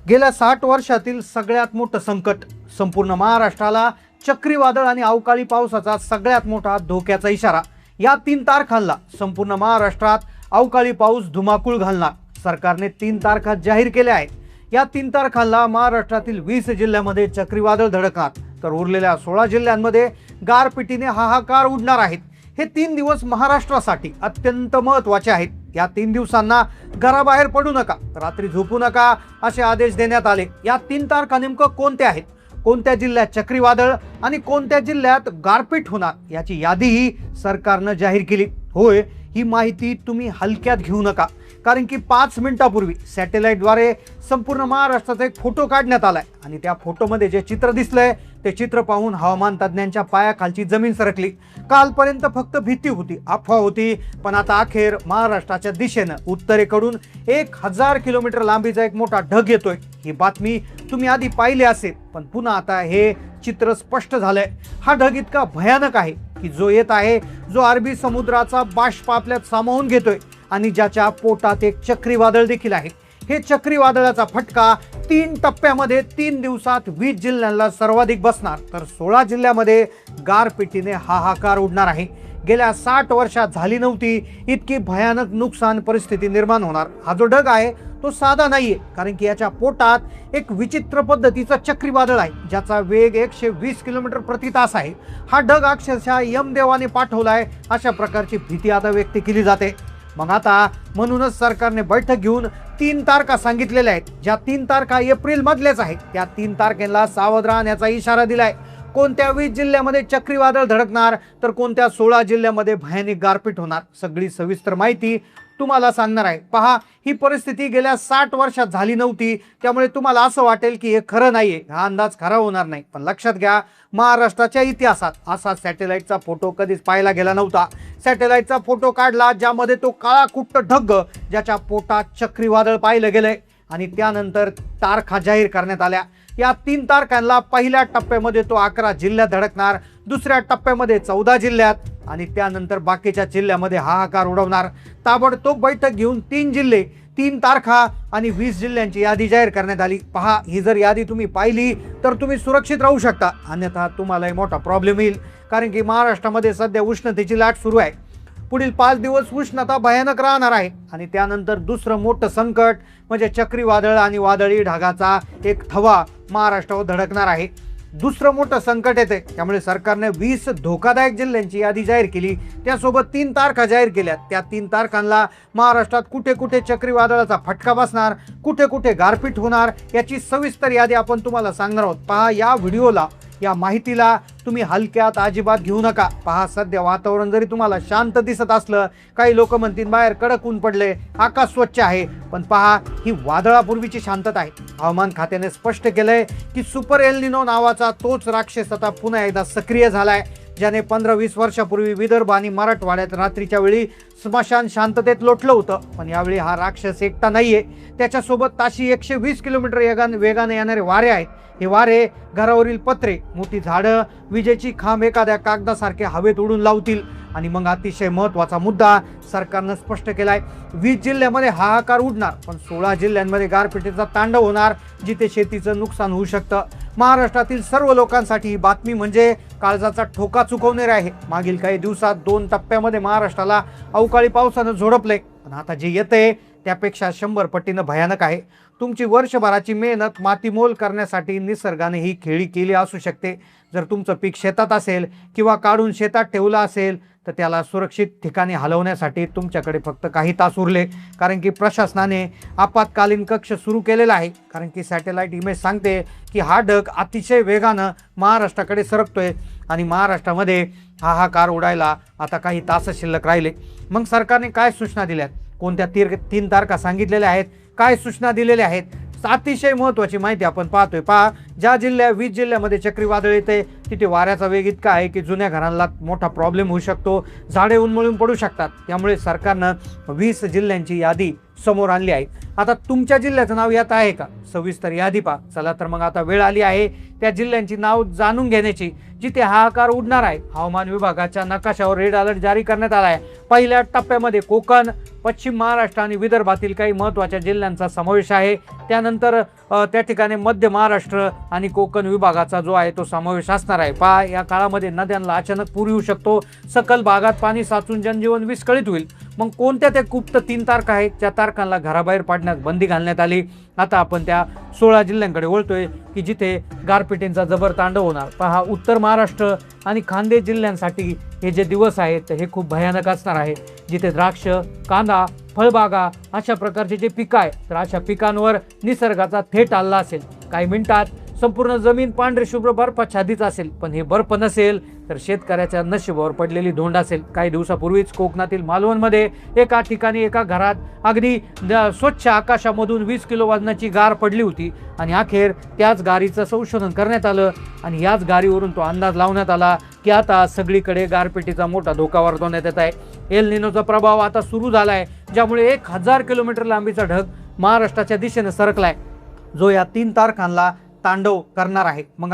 गेल्या 60 वर्षातील सगळ्यात मोठं संकट, संपूर्ण महाराष्ट्राला चक्रीवादळ आणि अवकाळी पावसाचा सगळ्यात मोठा धोक्याचा इशारा। या 3 तारखांना संपूर्ण महाराष्ट्रात अवकाळी पाऊस धुमाकूळ घालणार। सरकारने 3 तारखा जाहीर केल्या आहेत। या 3 तारखांना महाराष्ट्रातील 20 जिल्ह्यांमध्ये चक्रीवादळ धडकणार, तर उरलेल्या 16 जिल्ह्यांमध्ये गारपिटीने हाहाकार उडणार आहेत। हे 3 दिवस महाराष्ट्रासाठी अत्यंत महत्त्वाचे आहेत। या 3 दिवसांना घराबाहेर पडू नका, रात्री झोपू नका असे आदेश देण्यात आले। या 3 तारखा नेमकं कोणत्या आहेत, कोणत्या जिल्ह्यात चक्रीवादळ आणि कोणत्या जिल्ह्यात गारपीट होणार याची यादीही सरकारनं जाहीर केली। होय, ही माहिती तुम्ही हलक्यात घेऊ नका, कारण की 5 मिनिटांपूर्वी सॅटेलाइटद्वारे संपूर्ण महाराष्ट्राचा एक फोटो काढण्यात आलाय आणि त्या फोटोमध्ये जे चित्र दिसलंय ते चित्र पाहून हवामान तज्ज्ञांच्या पायाखालची जमीन सरकली। कालपर्यंत फक्त भीती होती, अफवा होती, पण आता अखेर महाराष्ट्राच्या दिशेनं उत्तरेकडून 1000 किलोमीटर लांबीचा एक मोठा ढग येतोय। ही बातमी तुम्ही आधी पाहिली असेल, पण पुन्हा आता हे चित्र स्पष्ट झालंय। हा ढग इतका भयानक आहे की जो येत आहे, जो अरबी समुद्राचा बाष्प आपल्यात सामावून घेतोय आणि ज्याच्या पोटात एक चक्रीवादळ देखील आहे। हे चक्रीवादळाचा फटका 3 टप्प्यामध्ये 3 दिवसात 20 जिल्ह्यांना सर्वाधिक बसणार, तर 16 जिल्ह्यामध्ये गारपिटीने हाहाकार उडणार आहे। गेल्या 60 वर्षात झाली नव्हती इतकी भयानक नुकसान परिस्थिती निर्माण होणार। हा जो ढग आहे तो साधा नाहीये, कारण की याच्या पोटात एक विचित्र पद्धतीचं चक्रीवादळ आहे, ज्याचा वेग 120 किलोमीटर प्रति तास आहे। हा ढग अक्षरशः यमदेवाने पाठवलाय अशा प्रकारची भीती आता व्यक्त केली जाते। मग आता म्हणूनच सरकारने बैठक घेऊन 3 तारखा सांगितलेल्या आहेत, ज्या 3 तारखा एप्रिल मधल्याच आहेत। त्या 3 तारखेला सावध राहण्याचा इशारा दिलाय। कोणत्या 20 जिल्ह्यामध्ये चक्रीवादळ धडकणार, तर कोणत्या 16 जिल्ह्यामध्ये भयानक गारपीट होणार, सगळी सविस्तर माहिती तुम्हाला सांगणार आहे। पहा, ही परिस्थिती गेल्या 60 वर्षात झाली नव्हती, त्यामुळे तुम्हाला असं वाटेल की हे खरं नाहीये, हा अंदाज खरा होणार नाही। पण लक्षात घ्या, महाराष्ट्राच्या इतिहासात असा सॅटेलाइटचा फोटो कधीच पाहायला गेला नव्हता। सॅटेलाइटचा फोटो काढला ज्यामध्ये तो काळा कुट्ट ढग, ज्याच्या पोटात चक्रीवादळ पाहिलं गेलंय, आणि त्यानंतर तारखा जाहीर करण्यात आल्या। या 3 तारखांना पहिल्या टप्प्यामध्ये तो 11 जिल्ह्यात धडकणार, दुसऱ्या टप्प्यामध्ये 14 जिल्ह्यात आणि त्यानंतर बाकीच्या जिल्ह्यामध्ये हाहाकार उडवणार। ताबडतोब बैठक घेऊन 3 जिल्हे, 3 तारखा आणि 20 जिल्ह्यांची यादी जाहीर करण्यात आली। पहा, ही जर यादी तुम्ही पाहिली तर तुम्ही सुरक्षित राहू शकता, अन्यथा तुम्हाला मोठा प्रॉब्लेम येईल, कारण की महाराष्ट्रामध्ये सध्या उष्णतेची लाट सुरू आहे। पुढील 5 दिवस उष्णता भयानक राहणार आहे आणि त्यानंतर दुसरं मोठं संकट म्हणजे चक्रीवादळ आणि वादळी ढगाचा एक थवा महाराष्ट्रावर धडकणार आहे। दुसरं मोठं संकट येते, त्यामुळे सरकारने 20 धोकादायक जिल्ह्यांची यादी जाहीर केली, त्यासोबत 3 तारखा जाहीर केल्या। त्या 3 तारखांना महाराष्ट्रात कुठे कुठे चक्रीवादळाचा फटका बसणार, कुठे कुठे गारपीट होणार याची सविस्तर यादी आपण तुम्हाला सांगणार आहोत। पहा, या व्हिडिओला, या माहितीला तुम्ही हलक्यात अजिबात घेऊ नका। पहा, सध्या वातावरण जरी तुम्हाला शांत दिसत असलं, काही लोक म्हणतील बाहेर कडक ऊन पडले, आकाश स्वच्छ आहे, पण पहा, ही वादळापूर्वीची शांतता आहे। हवामान खात्याने स्पष्ट केलंय की सुपर एल निनो नावाचा तोच राक्षस आता पुन्हा एकदा सक्रिय झालाय, ज्याने 15-20 वर्षापूर्वी विदर्भ आणि मराठवाड्यात रात्रीच्या वेळी स्मशान शांततेत लोटलं होतं। पण यावेळी हा राक्षस एकटा नाहीये, त्याच्यासोबत ताशी 120 किलोमीटर वेगाने येणारे वारे आहेत। हे वारे घरावरील पत्रे, मोठी झाडं, विजेची खांब एखाद्या कागदासारखे हवेत उडून लावतील। आणि मग अतिशय महत्त्वाचा मुद्दा सरकारनं स्पष्ट केलाय, 20 जिल्ह्यामध्ये हाहाकार उडणार, पण 16 जिल्ह्यांमध्ये गारपिटीचा तांडव होणार, जिथे शेतीचं नुकसान होऊ शकतं। महाराष्ट्रातील सर्व लोकांसाठी ही बातमी म्हणजे काळजाचा ठोका चुकवणारी आहे। मागील काही दिवसात 2 टप्प्यामध्ये महाराष्ट्राला अवकाळी पावसानं झोडपले, पण आता जे येतंय त्यापेक्षा 100 पटीनं भयानक आहे। तुमची वर्षभराची मेहनत मातीमोल करण्यासाठी निसर्गाने ही खेळी केली असू शकते। जर तुमचं पीक शेतात असेल किंवा काढून शेतात ठेवलं असेल, तर त्याला सुरक्षित ठिकाणी हलवण्यासाठी तुमच्याकडे फक्त काही तास उरले, कारण की प्रशासनाने आपत्कालीन कक्ष सुरू केलेला आहे। कारण की सॅटेलाइट इमेज सांगते की हा ढग अतिशय वेगानं महाराष्ट्राकडे सरकतोय आणि महाराष्ट्रामध्ये हाहाकार उडायला आता काही तास शिल्लक राहिले। मग सरकारने काय सूचना दिल्यात, कोणत्या 3 तारखा सांगितलेल्या आहेत, काय सूचना दिलेल्या आहेत, अतिशय महत्त्वाची माहिती आपण पाहतोय। पहा, ज्या 20 जिल्ह्यामध्ये चक्रीवादळ येते तिथे वाऱ्याचा वेग इतका आहे की जुन्या घरांना मोठा प्रॉब्लेम होऊ शकतो, झाडे उन्मळून पडू शकतात। त्यामुळे सरकारनं 20 जिल्ह्यांची यादी समोर आणली आहे। आता तुमच्या जिल्ह्याचं नाव यात आहे का? सविस्तर यादी पहा. चला तर मग आता वेळ आली आहे त्या जिल्ह्यांची नाव जाणून घेण्याची जिथे हाहाकार उडणार आहे. हवामान विभागाच्या नकाशावर रेड अलर्ट जारी करण्यात आला आहे. पहिल्या टप्प्यामध्ये कोकण, पश्चिम महाराष्ट्र आणि विदर्भातील काही महत्त्वाच्या जिल्ह्यांचा समावेश आहे. त्यानंतर त्या ठिकाणी मध्य महाराष्ट्र आणि कोकण विभागाचा जो आहे तो समावेश असणार आहे. पहा, या काळामध्ये नद्यांना अचानक पूर येऊ शकतो. सकल भागात पाणी साचून जनजीवन विस्कळीत होईल. मग कोणत्या त्या गुप्त 3 तारखा आहेत ज्या तारखांना घराबाहेर पाडण्यास बंदी घालण्यात आली? आता आपण त्या 16 जिल्ह्यांकडे वळतोय की जिथे गारपिटींचा जबर तांडव होणार. पहा, उत्तर महाराष्ट्र आणि खान्देश जिल्ह्यांसाठी हे जे दिवस आहेत हे खूप भयानक असणार आहे. जिथे द्राक्ष, कांदा, फळबागा अशा प्रकारचे जे पिकं आहे तर अशा पिकांवर निसर्गाचा थेट हल्ला असेल. काही मिनिटात संपूर्ण जमीन पांढरी शुभ्र बर्फाच्छादित असेल. पण हे बर्फ नसेल तर शेतकऱ्याच्या नशिबावर पडलेली धोंड असेल. काही दिवसापूर्वीच कोकणातील मालवणमध्ये एका ठिकाणी एका घरात अगदी स्वच्छ आकाशामधून 20 किलो वजनाची गार पडली होती आणि अखेर त्याच गारीचं संशोधन करण्यात आलं आणि याच गारीवरून तो अंदाज लावण्यात आला की आता सगळीकडे गारपिटीचा मोठा धोका वर्तवण्यात येत आहे. एल निनोचा प्रभाव आता सुरू झाला आहे, ज्यामुळे 1000 किलोमीटर लांबीचा ढग महाराष्ट्राच्या दिशेने सरकलाय, जो या 3 तारखांना तांडव करणार आहे. मग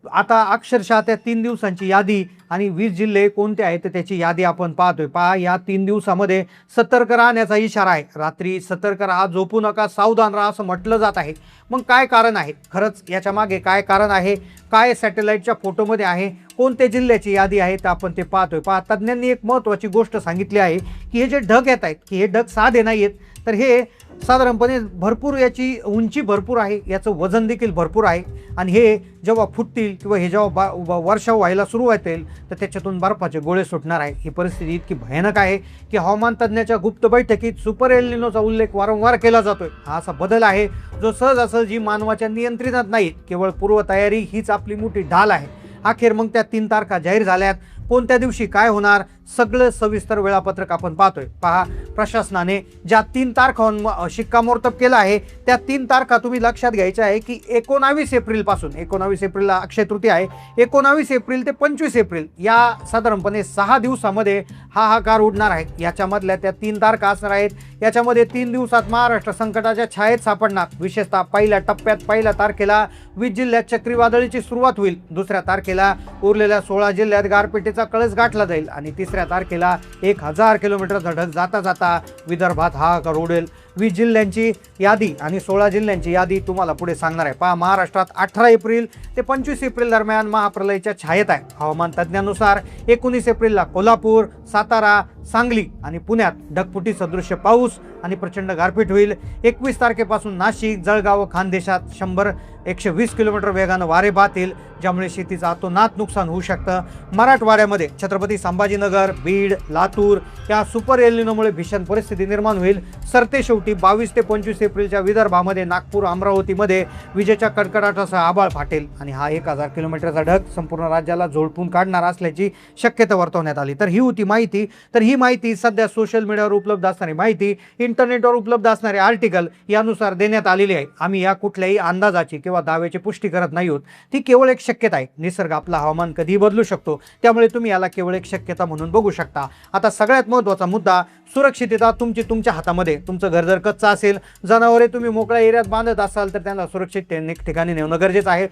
आता अक्षरशः त्या 3 दिवसांची यादी आणि 20 जिल्हे कोणते आहेत त्याची यादी आपण पाहतोय. पहा, या 3 दिवसामध्ये सतर्क राहण्याचा इशारा आहे. रात्री सतर्क राहा, झोपू नका, सावधान राहा असं म्हटलं जात आहे. मग काय कारण आहे? खरंच याच्या मागे काय कारण आहे? काय सॅटेलाईटच्या फोटोमध्ये आहे? कोणत्या जिल्ह्याची यादी आहे तर आपण ते पाहतोय. पहा, तज्ज्ञांनी एक महत्त्वाची गोष्ट सांगितली आहे की हे जे ढग येत आहेत की हे ढग साधे नाही आहेत, तर हे साधारणपणे भरपूर याची उंची भरपूर आहे, याचं वजन देखील भरपूर आहे आणि हे जेव्हा फुटतील किंवा हे जेव्हा वर्षाव व्हायला सुरुवात होईल तर त्याच्यातून बर्फाचे गोळे सुटणार आहे. ही परिस्थिती इतकी भयानक आहे की हवामान तज्ज्ञाच्या गुप्त बैठकीत सुपर एल निनोचा उल्लेख वारंवार केला जातोय. हा असा बदल आहे जो सहजासहजी मानवाच्या नियंत्रणात नाही, केवळ पूर्वतयारी हीच आपली मोठी ढाल आहे. अखेर मग त्या 3 तारखा जाहीर झाल्यात. कोणत्या दिवशी काय होणार सगळं सविस्तर वेळापत्रक आपण पाहतोय. पहा, प्रशासनाने ज्या 3 तारखांवर शिक्कामोर्तब केलं आहे त्या 3 तारखा तुम्ही लक्षात घ्यायच्या आहे की 19 एप्रिलपासून, 19 एप्रिलला अक्षय तृतीया आहे, 19 एप्रिल ते 25 एप्रिल या साधारणपणे 6 दिवसामध्ये हाहाकार उडणार आहे. याच्यामधल्या त्या 3 तारखा असणार आहेत. याच्यामध्ये 3 दिवसात महाराष्ट्र संकटाच्या छायेत सापडणार. विशेषतः पहिल्या टप्प्यात 1 तारखेला 20 जिल्ह्यात चक्रीवादळीची सुरुवात होईल. 2 तारखेला उरलेल्या 16 जिल्ह्यात गारपिटीचा कळस गाठला जाईल आणि 3 तारखेला 1000 किलोमीटरचा ढग जाता जाता विदर्भात हाहाकार उडेल. 20 जिल्ह्यांची यादी आणि 16 जिल्ह्यांची यादी तुम्हाला पुढे सांगणार आहे. पहा, महाराष्ट्रात 18 एप्रिल ते 25 एप्रिल दरम्यान महाप्रलयाच्या छायेत आहे. हवामान तज्ज्ञानुसार 19 एप्रिलला कोल्हापूर, सातारा, सांगली आणि पुण्यात ढगफुटी सदृश्य पाऊस आणि प्रचंड गारपीट होईल. 21 तारखेपासून नाशिक, जळगाव, खानदेशात 100-120 किलोमीटर वेगानं वारे वाहतील, ज्यामुळे शेतीचं अतोनात नुकसान होऊ शकतं. मराठवाड्यामध्ये छत्रपती संभाजीनगर, बीड, लातूर या सुपर एल निनोमुळे भीषण परिस्थिती निर्माण होईल. सरतेशेवटी 22 ते 25 एप्रिलच्या विदर्भामध्ये नागपूर, अमरावतीमध्ये विजेच्या कडकडाटासह आभाळ फाटेल आणि हा 1000 किलोमीटरचा ढग संपूर्ण राज्याला झोडपून काढणार असल्याची शक्यता वर्तवण्यात आली. तर ही होती माहिती. तर ही माहिती सध्या सोशल मीडियावर उपलब्ध असणारी माहिती, इंटरनेटवर उपलब्ध असणारे आर्टिकल यानुसार देण्यात आलेली आहे. आम्ही या कुठल्याही अंदाजाची किंवा दाव्याची पुष्टी करत नाही आहोत. ती केवळ एक शक्यता आहे. निसर्ग आपला हवामान कधीही बदलू शकतो, त्यामुळे तुम्ही याला केवळ एक शक्यता म्हणून बघू शकता. आता सगळ्यात महत्त्वाचा मुद्दा, सुरक्षितता तुमची तुमच्या हातामध्ये. तुमचं घर जर कच्चं असेल, जनावरे तुम्ही मोकळ्या एरियात बांधत असाल तर त्यांना सुरक्षित ठिकाणी नेणं गरजेचं आहे.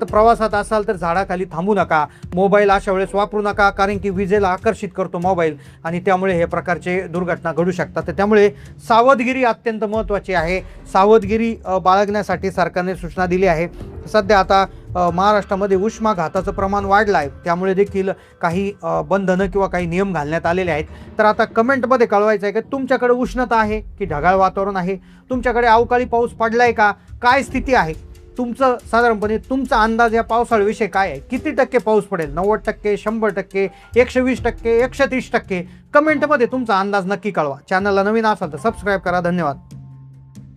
प्रवासात असाल तर झाडाखाली थांबू नका. मोबाईल अशा वेळेस वापरू नका, कारण की विजेला आकर्षित करतो मोबाईल आणि त्यामुळे हे प्रकारचे दुर्घटना घडू शकतात. तर त्यामुळे सावधगिरी अत्यंत महत्त्वाची आहे. सावधगिरी बाळगण्यासाठी सरकारने सूचना दिली आहे. सध्या आता महाराष्ट्रामध्ये उष्माघाताचं प्रमाण वाढलं आहे, त्यामुळे देखील काही बंधनं किंवा काही नियम घालण्यात आलेले आहेत. तर आता कमेंटमध्ये कळवायचं आहे की तुमच्याकडे उष्णता आहे की ढगाळ वातावरण आहे, तुमच्याकडे अवकाळी पाऊस पडलाय का, काय स्थिती आहे, तुमचं साधारणपणे तुमचा अंदाज या पावसाळ्याविषयी काय आहे, किती टक्के पाऊस पडेल, 90%, 100%, 120%, 130%. कमेंटमध्ये तुमचा अंदाज नक्की कळवा. चॅनलला नवीन असाल तर सबस्क्राईब करा. धन्यवाद.